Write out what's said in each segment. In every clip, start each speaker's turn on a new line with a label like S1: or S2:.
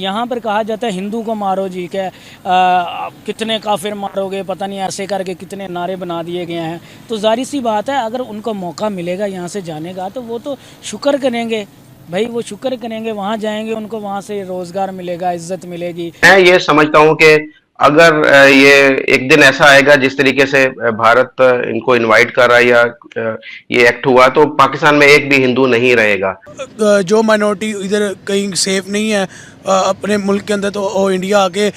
S1: यहाँ पर कहा जाता है हिंदू को मारो जी, क्या कितने काफिर मारोगे, पता नहीं ऐसे करके कितने नारे बना दिए गए हैं। तो जाहिर सी बात है अगर उनको मौका मिलेगा यहाँ से जाने का तो वो तो शुक्र करेंगे भाई, वो शुक्र करेंगे, वहाँ जाएंगे, उनको वहाँ से रोजगार मिलेगा, इज्जत मिलेगी।
S2: मैं ये समझता हूँ कि अगर ये एक दिन ऐसा आएगा जिस तरीके से भारत इनको इनवाइट कर रहा है या ये एक्ट हुआ तो पाकिस्तान में एक भी हिंदू नहीं रहेगा।
S3: जो माइनॉरिटी इधर कहीं सेफ नहीं है अपने मुल्क के अंदर, तो वो इंडिया आके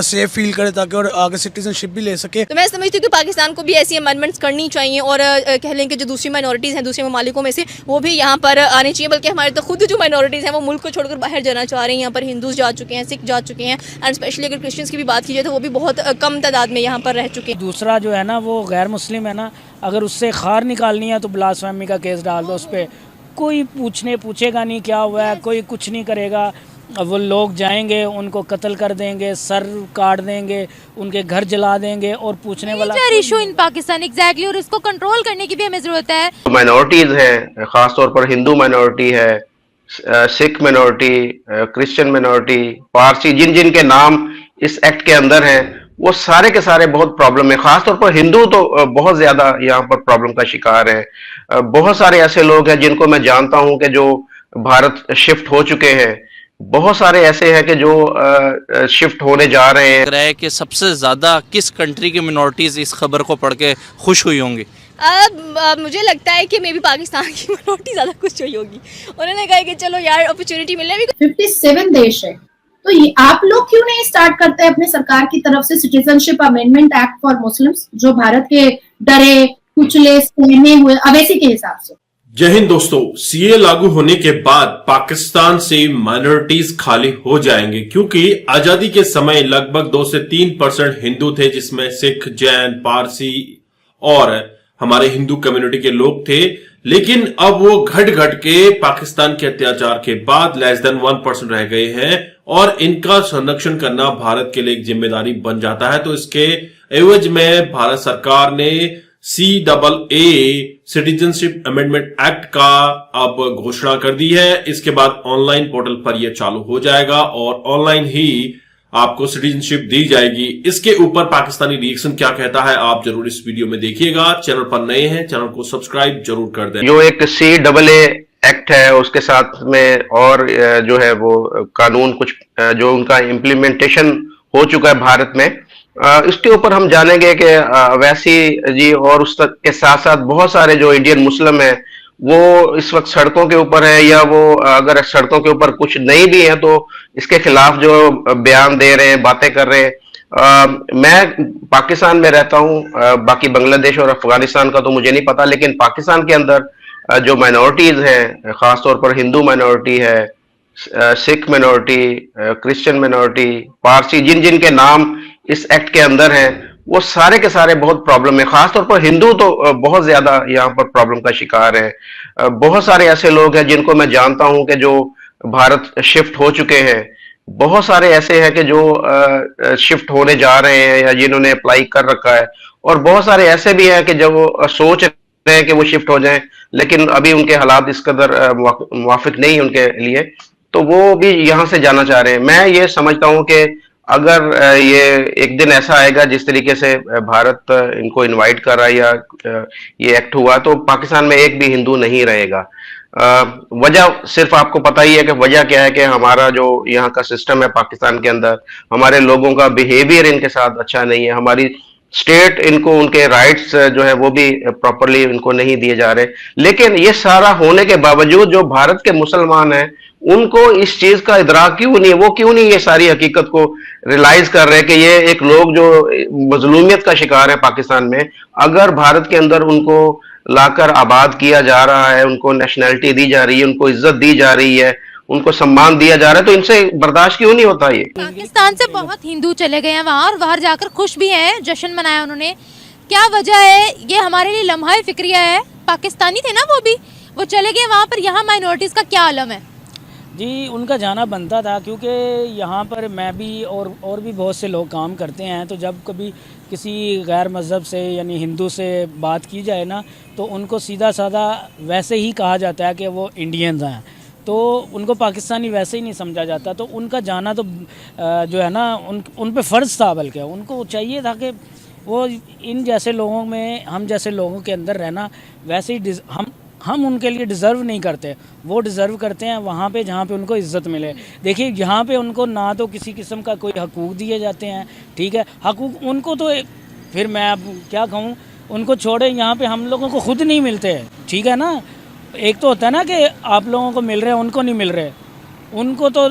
S3: सेफ फील करे ताकि और आगे सिटीजनशिप भी ले सके।
S4: तो मैं समझती हूँ कि पाकिस्तान को भी ऐसी अमेंडमेंट्स करनी चाहिए और कह लें कि जो दूसरी माइनॉरिटीज़ हैं दूसरे ममालिकों में से वो भी यहाँ पर आनी चाहिए। बल्कि हमारे तो खुद जो माइनॉरिटीज़ हैं वो मुल्क को छोड़कर बाहर जाना चाह रहे हैं। यहाँ पर हिंदूज जा चुके हैं, सिख जा चुके हैं, एंड स्पेशली अगर क्रिश्चियंस की भी बात की जाए तो वो भी बहुत कम तादाद में यहाँ पर रह चुके हैं।
S1: दूसरा जो है ना वो गैर मुस्लिम है ना, अगर उससे खार निकालनी है तो ब्लास्फेमी का केस डाल दो उस पर, कोई पूछेगा नहीं क्या हुआ है, कोई कुछ नहीं करेगा। वो लोग जाएंगे, उनको कत्ल कर देंगे, सर काट देंगे, उनके घर जला देंगे और पूछने वाला
S5: इशू इन पाकिस्तान एग्जैक्टली, और इसको कंट्रोल करने की भी हमें जरूरत है।
S2: माइनॉरिटीज हैं, खासतौर पर हिंदू माइनॉरिटी है, Sikh minority, Christian minority, Parsi, जिन जिन के नाम इस एक्ट के अंदर हैं वो सारे के सारे बहुत प्रॉब्लम है। खासतौर पर हिंदू तो बहुत ज्यादा यहाँ पर प्रॉब्लम का शिकार है। बहुत सारे ऐसे लोग हैं जिनको मैं जानता हूं कि जो भारत शिफ्ट हो चुके हैं, बहुत सारे ऐसे हैं कि जो शिफ्ट होने जा रहे हैं।
S6: लग रहा है कि सबसे ज्यादा किस कंट्री की मिनॉरिटीज इस खबर को पढ़ के खुश हुई होंगी?
S4: मुझे लगता है कि मे बी पाकिस्तान की मिनॉरिटी ज़्यादा खुश हुई होगी। उन्होंने कहा कि चलो यार अपॉर्चुनिटी मिले।
S7: 57 देश है, तो ये आप लोग क्यों नहीं स्टार्ट करते हैं अपने सरकार की तरफ से citizenship amendment act for Muslims, जो भारत के डरे कुचले सहमे हुए अवैसी के हिसाब से।
S8: जय हिंद दोस्तों, सीए लागू होने के बाद पाकिस्तान से माइनॉरिटीज खाली हो जाएंगे, क्योंकि आजादी के समय लगभग 2 से 3% हिंदू थे, जिसमें सिख, जैन, पारसी और हमारे हिंदू कम्युनिटी के लोग थे। लेकिन अब वो घट घट के पाकिस्तान के अत्याचार के बाद लेस देन 1% रह गए हैं और इनका संरक्षण करना भारत के लिए एक जिम्मेदारी बन जाता है। तो इसके एवज में भारत सरकार ने CAA सिटीजनशिप अमेंडमेंट एक्ट का अब घोषणा कर दी है। इसके बाद ऑनलाइन पोर्टल पर यह चालू हो जाएगा और ऑनलाइन ही आपको सिटीजनशिप दी जाएगी। इसके ऊपर पाकिस्तानी रिएक्शन क्या कहता है आप जरूर इस वीडियो में देखिएगा। चैनल पर नए हैं, चैनल को सब्सक्राइब जरूर कर दें।
S2: जो एक CAA एक्ट है उसके साथ में और जो है वो कानून कुछ जो उनका इम्प्लीमेंटेशन हो चुका है भारत में, इसके ऊपर हम जानेंगे कि वैसी जी और उस तक के साथ साथ बहुत सारे जो इंडियन मुस्लिम हैं वो इस वक्त सड़कों के ऊपर है, या वो अगर सड़कों के ऊपर कुछ नहीं भी है तो इसके खिलाफ जो बयान दे रहे हैं, बातें कर रहे हैं। मैं पाकिस्तान में रहता हूं, बाकी बांग्लादेश और अफगानिस्तान का तो मुझे नहीं पता, लेकिन पाकिस्तान के अंदर जो माइनॉरिटीज हैं, खासतौर पर हिंदू माइनॉरिटी है, Sikh minority, Christian minority, Parsi, जिन जिन के नाम इस एक्ट के अंदर हैं वो सारे के सारे बहुत प्रॉब्लम है। खासतौर पर हिंदू तो बहुत ज्यादा यहाँ पर प्रॉब्लम का शिकार है। बहुत सारे ऐसे लोग हैं जिनको मैं जानता हूं कि जो भारत शिफ्ट हो चुके हैं, बहुत सारे ऐसे हैं कि जो शिफ्ट होने जा रहे हैं या जिन्होंने अप्लाई कर रखा है, और बहुत सारे ऐसे भी हैं कि जो सोच रहे हैं कि वो शिफ्ट हो जाएं लेकिन अभी उनके हालात इस कदर मुवाफिक नहीं उनके लिए, तो वो भी यहाँ से जाना चाह रहे हैं। मैं ये समझता हूँ कि अगर ये एक दिन ऐसा आएगा जिस तरीके से भारत इनको इनवाइट कर रहा है या ये एक्ट हुआ तो पाकिस्तान में एक भी हिंदू नहीं रहेगा। वजह सिर्फ आपको पता ही है कि वजह क्या है कि हमारा जो यहाँ का सिस्टम है पाकिस्तान के अंदर, हमारे लोगों का बिहेवियर इनके साथ अच्छा नहीं है, हमारी स्टेट इनको उनके राइट्स जो है वो भी प्रॉपरली इनको नहीं दिए जा रहे। लेकिन ये सारा होने के बावजूद जो भारत के मुसलमान हैं उनको इस चीज का इदराक क्यों नहीं है, वो क्यों नहीं ये सारी हकीकत को रियलाइज कर रहे हैं कि ये एक लोग जो मजलूमियत का शिकार है पाकिस्तान में, अगर भारत के अंदर उनको लाकर आबाद किया जा रहा है, उनको नेशनैलिटी दी जा रही है, उनको इज्जत दी जा रही है, उनको सम्मान दिया जा रहा है, तो इनसे बर्दाश्त क्यों नहीं होता? ये
S5: पाकिस्तान से बहुत हिंदू चले गए हैं वहाँ और बाहर जाकर खुश भी हैं, जश्न मनाया उन्होंने। क्या वजह है? ये हमारे लिए लम्हा फिक्रिया है। पाकिस्तानी थे ना वो चले गए वहाँ पर, यहाँ माइनॉरिटीज का क्या आलम है?
S1: जी उनका जाना बनता था, क्योंकि यहाँ पर मैं भी और भी बहुत से लोग काम करते हैं। तो जब कभी किसी गैर मज़हब से यानी हिंदू से बात की जाए ना तो उनको सीधा साधा वैसे ही कहा जाता है कि वो इंडियंस हैं। तो उनको पाकिस्तानी वैसे ही नहीं समझा जाता। तो उनका जाना तो जो है ना उन पे फ़र्ज़ था, बल्कि उनको चाहिए था कि वो इन जैसे लोगों में, हम जैसे लोगों के अंदर रहना, वैसे ही हम उनके लिए डिज़र्व नहीं करते, वो डिज़र्व करते हैं वहाँ पे जहाँ पे उनको इज़्ज़त मिले। देखिए यहाँ पे उनको ना तो किसी किस्म का कोई हकूक़ दिए जाते हैं, ठीक है, हकूक़ उनको तो फिर मैं अब क्या कहूँ, उनको छोड़े, यहाँ पे हम लोगों को खुद नहीं मिलते, ठीक है ना। एक तो होता है ना कि आप लोगों को मिल रहे हैं, उनको नहीं मिल रहे, उनको तो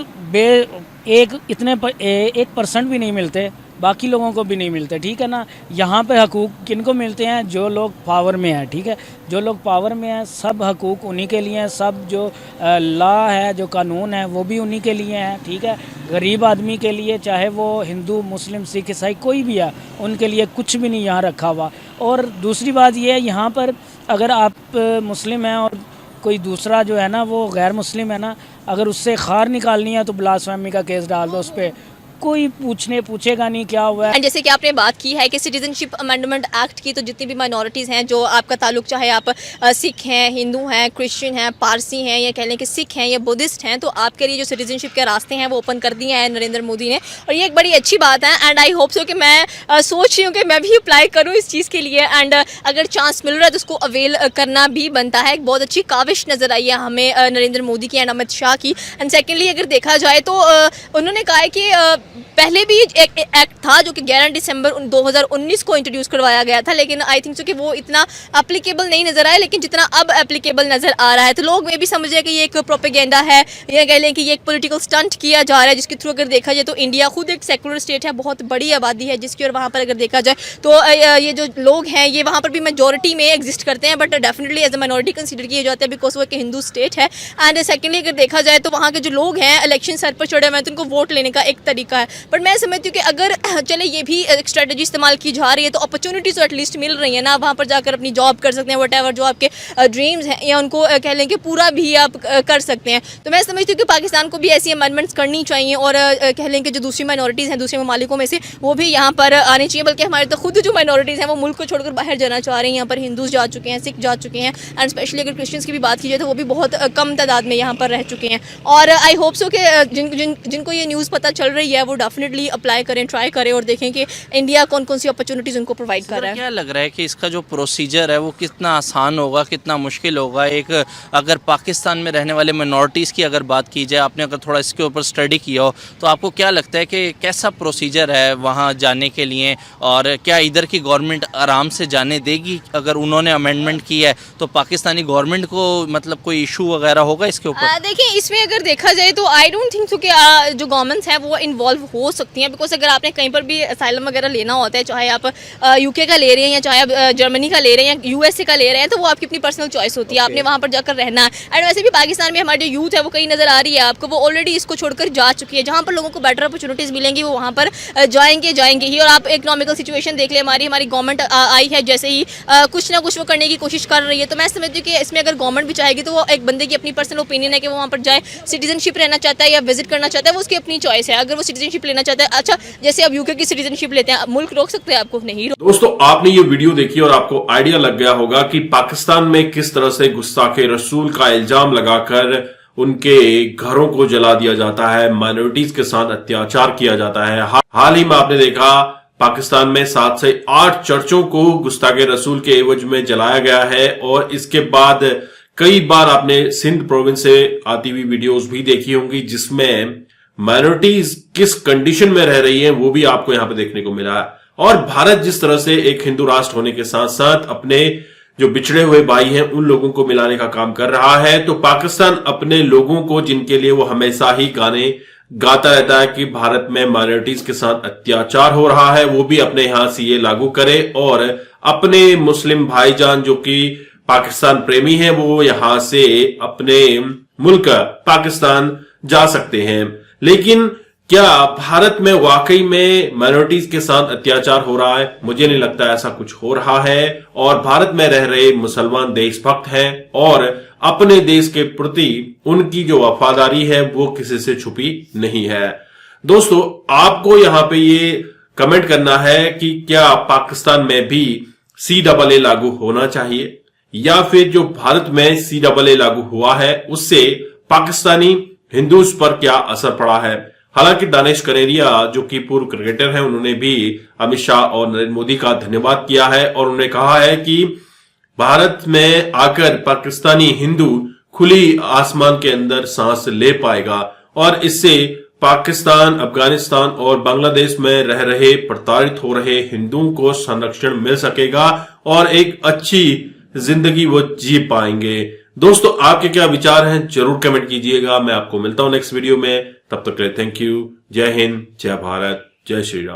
S1: 1% भी नहीं मिलते, बाकी लोगों को भी नहीं मिलते, ठीक है ना। यहाँ पे हकूक़ किनको मिलते हैं? जो लोग पावर में हैं, ठीक है, जो लोग पावर में हैं, सब हकूक़ उन्हीं के लिए हैं, सब जो लॉ है, जो कानून है, वो भी उन्हीं के लिए हैं, ठीक है। गरीब आदमी के लिए, चाहे वो हिंदू, मुस्लिम, सिख, ईसाई कोई भी है, उनके लिए कुछ भी नहीं यहाँ रखा हुआ। और दूसरी बात ये है, यहाँ पर अगर आप मुस्लिम हैं और कोई दूसरा जो है ना वो गैर मुस्लिम है ना, अगर उससे खार निकालनी है तो ब्लास्फेमी का केस डाल दो उस पर, कोई पूछेगा नहीं क्या हुआ है।
S4: एंड जैसे कि आपने बात की है कि सिटीजनशिप अमेंडमेंट एक्ट की, तो जितनी भी माइनॉरिटीज़ हैं जो आपका ताल्लुक, चाहे आप सिख हैं, हिंदू हैं, क्रिश्चियन हैं, पारसी हैं, या कह लें कि सिख हैं या बुद्धिस्ट हैं, तो आपके लिए जो सिटीजनशिप के रास्ते हैं वो ओपन कर दिए हैं नरेंद्र मोदी ने, और ये एक बड़ी अच्छी बात है। एंड आई होप सो कि मैं सोच रही हूँ कि मैं भी अप्लाई करूँ इस चीज़ के लिए, एंड अगर चांस मिल रहा है तो उसको अवेल करना भी बनता है। एक बहुत अच्छी काविश नज़र आई है हमें नरेंद्र मोदी की एंड अमित शाह की। एंड सेकेंडली अगर देखा जाए तो उन्होंने कहा है कि पहले भी एक एक्ट था जो कि 11 दिसंबर 2019 को इंट्रोड्यूस करवाया गया था, लेकिन आई थिंक सो कि वो इतना एप्लीकेबल नहीं नज़र आया, लेकिन जितना अब एप्लीकेबल नज़र आ रहा है तो लोग ये भी समझ रहे हैं कि ये एक प्रोपेगेंडा है, या कह लें कि ये एक पॉलिटिकल स्टंट किया जा रहा है, जिसके थ्रू अगर देखा जाए तो इंडिया खुद एक सेकुलर स्टेट है, बहुत बड़ी आबादी है जिसकी, और वहाँ पर अगर देखा जाए तो ये जो लोग हैं ये वहाँ पर भी मेजॉरिटी में एग्जिस्ट करते हैं, but definitely as a minority consider किए जाते हैं बिकॉज वो एक हिंदू स्टेट है। एंड सेकेंडली अगर देखा जाए तो वहाँ के जो लोग हैं इलेक्शन सर पर चढ़े हुए हैं, तो उनको वोट लेने का एक तरीका है। बट मैं समझती हूँ कि अगर चले ये भी एक स्ट्रेटजी इस्तेमाल की जा रही है तो अपॉर्चुनिटीज़ तो एटलीस्ट मिल रही है ना, वहाँ पर जाकर अपनी जॉब कर सकते हैं, व्हाटएवर जो आपके ड्रीम्स हैं, या उनको कह लें कि पूरा भी आप कर सकते हैं। तो मैं समझती हूँ कि पाकिस्तान को भी ऐसी अमेंडमेंट्स करनी चाहिए, और कह लें कि जो दूसरी माइनॉरिटीज़ हैं दूसरे ममालिकों में से, वो भी यहाँ पर आनी चाहिए। बल्कि हमारे तो खुद जो माइनॉरिटीज़ हैं वो मुल्क को छोड़कर बाहर जाना चाह रही हैं। यहाँ पर हिंदूज जा चुके हैं, सिख जा चुके हैं, एंड स्पेशली अगर क्रिश्चियंस की भी बात की जाए तो वो भी बहुत कम तादाद में यहाँ पर रह चुके हैं। और आई होप सो कि जिनको ये न्यूज़ पता चल रही है वो डेफिनेटली अप्लाई करें, ट्राई करें, और देखें कि इंडिया कौन कौन सी अपॉर्चुनिटीज़ उनको प्रोवाइड कर रहा है।
S6: क्या लग रहा है कि इसका जो प्रोसीजर है वो कितना आसान होगा, कितना मुश्किल होगा? एक अगर पाकिस्तान में रहने वाले माइनॉरिटीज़ की अगर बात की जाए, आपने अगर थोड़ा इसके ऊपर स्टडी किया हो, तो आपको क्या लगता है कि कैसा प्रोसीजर है वहाँ जाने के लिए, और क्या इधर की गवर्नमेंट आराम से जाने देगी? अगर उन्होंने अमेंडमेंट की है तो पाकिस्तानी गवर्नमेंट को मतलब कोई इशू वगैरह होगा इसके ऊपर?
S4: देखिए, इसमें अगर देखा जाए तो आई डोंट थिंक सो कि जो गवर्नमेंट्स हैं वो इन्वॉल्व हो सकती हैं, बिकॉज अगर आपने कहीं पर भी असाइलम वगैरह लेना होता है, चाहे आप यूके का ले रहे हैं या चाहे आप जर्मनी का ले रहे हैं या यूएसए का ले रहे हैं, तो वो आपकी अपनी पर्सनल चॉइस होती है, आपने वहाँ पर जाकर रहना है। एंड वैसे भी पाकिस्तान में हमारी जो यूथ है वो कहीं नज़र आ रही है आपको, वो ऑलरेडी इसको छोड़कर जा चुकी है। जहाँ पर लोगों को बेटर अपॉर्चुनिटीज़ मिलेंगी वो वहाँ पर जाएंगे ही। और आप इकोनॉमिकल सिचुएशन देख लें, हमारी गवर्नमेंट आई है, जैसे ही कुछ ना कुछ वो करने की कोशिश कर रही है। तो मैं समझती हूँ कि इसमें अगर गवर्नमेंट भी चाहेगी तो वो एक बंदे की अपनी पर्सनल ओपिनियन है कि वो वहाँ पर जाए, सिटीजनशिप रहना चाहता है या विजिट करना चाहता है, वो उसकी अपनी चॉइस है। अगर वो सिटीजनशिप लेना चाहता है, अच्छा जैसे अब यूके की सिटीजनशिप लेते हैं, मुल्क रोक सकते हैं आपको? नहीं।
S8: दोस्तों, आपने ये वीडियो देखी और आपको आइडिया लग गया होगा कि पाकिस्तान में किस तरह से गुस्ताखे रसूल का इल्जाम लगाकर उनके घरों को जला दिया जाता है, माइनॉरिटीज के साथ अत्याचार किया जाता है। हाल ही में आपने देखा पाकिस्तान में 7 से 8 चर्चों को गुस्ताखे रसूल के एवज में जलाया गया है, और इसके बाद कई बार आपने सिंध प्रोविंस से आती हुई वीडियोस भी देखी होंगी जिसमें माइनॉरिटीज किस कंडीशन में रह रही है वो भी आपको यहां पे देखने को मिला है। और भारत जिस तरह से एक हिंदू राष्ट्र होने के साथ साथ अपने जो बिछड़े हुए भाई हैं उन लोगों को मिलाने का काम कर रहा है, तो पाकिस्तान अपने लोगों को, जिनके लिए वो हमेशा ही गाने गाता रहता है कि भारत में माइनॉरिटीज के साथ अत्याचार हो रहा है, वो भी अपने यहां से ये लागू करे, और अपने मुस्लिम भाईजान जो कि पाकिस्तान प्रेमी हैं वो यहां से अपने मुल्क पाकिस्तान जा सकते हैं। लेकिन क्या भारत में वाकई में माइनॉरिटीज के साथ अत्याचार हो रहा है? मुझे नहीं लगता ऐसा कुछ हो रहा है। और भारत में रह रहे मुसलमान देशभक्त हैं और अपने देश के प्रति उनकी जो वफादारी है वो किसी से छुपी नहीं है। दोस्तों, आपको यहां पे ये कमेंट करना है कि क्या पाकिस्तान में भी CAA लागू होना चाहिए, या फिर जो भारत में CAA लागू हुआ है उससे पाकिस्तानी हिंदूज पर क्या असर पड़ा है। हालांकि दानिश कनेरिया जो कि पूर्व क्रिकेटर हैं, उन्होंने भी अमित शाह और नरेंद्र मोदी का धन्यवाद किया है और उन्होंने कहा है कि भारत में आकर पाकिस्तानी हिंदू खुली आसमान के अंदर सांस ले पाएगा और इससे पाकिस्तान, अफगानिस्तान और बांग्लादेश में रह रहे प्रताड़ित हो रहे हिंदुओं को संरक्षण मिल सकेगा और एक अच्छी जिंदगी वो जी पाएंगे। दोस्तों, आपके क्या विचार हैं जरूर कमेंट कीजिएगा। मैं आपको मिलता हूं नेक्स्ट वीडियो में, तब तक के लिए थैंक यू। जय हिंद, जय भारत, जय श्री राम।